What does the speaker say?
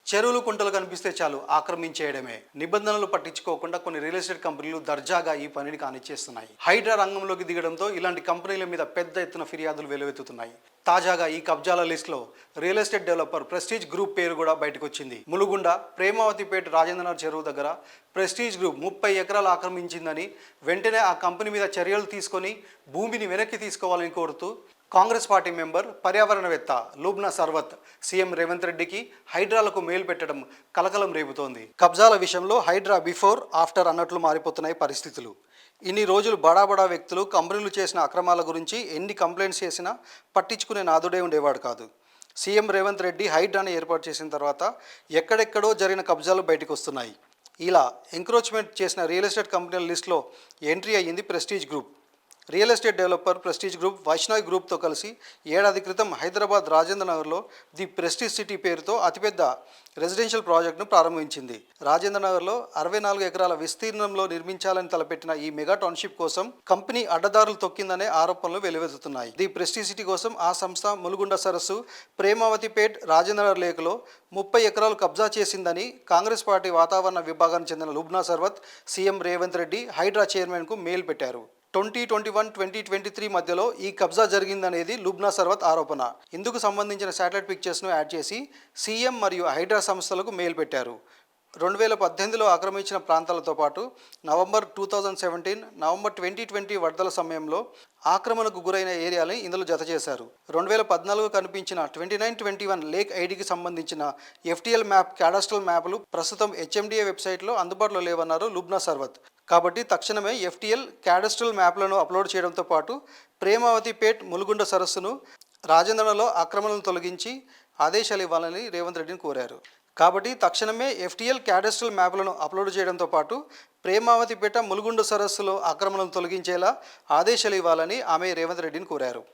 చెరువులు కుంటలు కనిపిస్తే చాలు ఆక్రమించేయడమే. నిబంధనలు పట్టించుకోకుండా కొన్ని రియల్ ఎస్టేట్ కంపెనీలు దర్జాగా ఈ పనిని కానిచ్చేస్తున్నాయి. హైడ్రా రంగంలోకి దిగడంతో ఇలాంటి కంపెనీల మీద పెద్ద ఎత్తున ఫిర్యాదులు వెలువెత్తుతున్నాయి. తాజాగా ఈ కబ్జాల లిస్టులో real estate developer prestige group పేరు కూడా బయటకు వచ్చింది. ములుగుండ ప్రేమావతిపేట రాజేంద్రనగర్ చెరువు దగ్గర ప్రెస్టీజ్ గ్రూప్ 30 ఎకరాలు ఆక్రమించిందని, వెంటనే ఆ కంపెనీ మీద చర్యలు తీసుకొని భూమిని వెనక్కి తీసుకోవాలని కోరుతూ కాంగ్రెస్ పార్టీ మెంబర్ పర్యావరణవేత్త లూబ్నా సర్వత్ సీఎం రేవంత్ రెడ్డికి హైడ్రాలకు మెయిల్ పెట్టడం కలకలం రేపుతోంది. కబ్జాల విషయంలో హైడ్రా బిఫోర్ ఆఫ్టర్ అన్నట్లు మారిపోతున్నాయి పరిస్థితులు. ఇన్ని రోజులు బడా వ్యక్తులు కంపెనీలు చేసిన అక్రమాల గురించి ఎన్ని కంప్లైంట్స్ చేసినా పట్టించుకునే నాదుడే ఉండేవాడు కాదు. సీఎం రేవంత్ రెడ్డి హైడ్రాని ఏర్పాటు చేసిన తర్వాత ఎక్కడెక్కడో జరిగిన కబ్జాలు బయటకు వస్తున్నాయి. ఇలా ఎంక్రోచ్మెంట్ చేసిన రియల్ ఎస్టేట్ కంపెనీల లిస్టులో ఎంట్రీ అయ్యింది prestige group. Real estate developer prestige group Vaishnavi గ్రూప్తో కలిసి ఏడాది క్రితం హైదరాబాద్ రాజేంద్రనగర్లో ది ప్రెస్టీజ్ సిటీ పేరుతో అతిపెద్ద రెసిడెన్షియల్ ప్రాజెక్టును ప్రారంభించింది. రాజేంద్రనగర్లో 64 ఎకరాల విస్తీర్ణంలో నిర్మించాలని తలపెట్టిన ఈ మెగా టౌన్షిప్ కోసం కంపెనీ అడ్డదారులు తొక్కిందనే ఆరోపణలు వెలువెత్తుతున్నాయి. ది ప్రెస్టీజ్ సిటీ కోసం ఆ సంస్థ ములుగుండ సరస్సు, ప్రేమావతిపేట్, రాజేంద్రనగర్ లేక్లో 30 ఎకరాలు కబ్జా చేసిందని కాంగ్రెస్ పార్టీ వాతావరణ విభాగానికి చెందిన లూబ్నా సర్వత్ సీఎం రేవంత్ రెడ్డి హైడ్రా చైర్మన్కు మెయిల్ పెట్టారు. 2021-2023 మధ్యలో ఈ కబ్జా జరిగిందనేది లూబ్నా సర్వత్ ఆరోపణ. ఇందుకు సంబంధించిన శాటిలైట్ పిక్చర్స్ను యాడ్ చేసి సీఎం మరియు హైడ్రా సంస్థలకు మెయిల్ పెట్టారు. 2018లో ఆక్రమించిన ప్రాంతాలతో పాటు నవంబర్ 2017, నవంబర్ 2020 వరదల సమయంలో ఆక్రమణకు గురైన ఏరియాలని ఇందులో జత చేశారు. 2014 కనిపించిన 2921 లేక్ ఐడికి సంబంధించిన FTL మ్యాప్, క్యాడస్ట్రల్ మ్యాప్లు ప్రస్తుతం HMDA వెబ్సైట్లో అందుబాటులో లేవన్నారు లూబ్నా సర్వత్. కాబట్టి తక్షణమే FTL, క్యాడస్ట్రల్ మ్యాప్లను అప్లోడ్ చేయడంతో పాటు ప్రేమావతిపేట్, ములుగుండ సరస్సును, రాజేంద్రనగర్లో ఆక్రమణలను తొలగించి ఆదేశాలు ఇవ్వాలని రేవంత్ రెడ్డిని కోరారు. కాబట్టి తక్షణమే FTL, క్యాడస్ట్రల్ మ్యాప్లను అప్లోడ్ చేయడంతో పాటు ప్రేమావతిపేట, ములుగుండ సరస్సులో ఆక్రమణలను తొలగించేలా ఆదేశాలు ఇవ్వాలని ఆమె రేవంత్ రెడ్డిని కోరారు.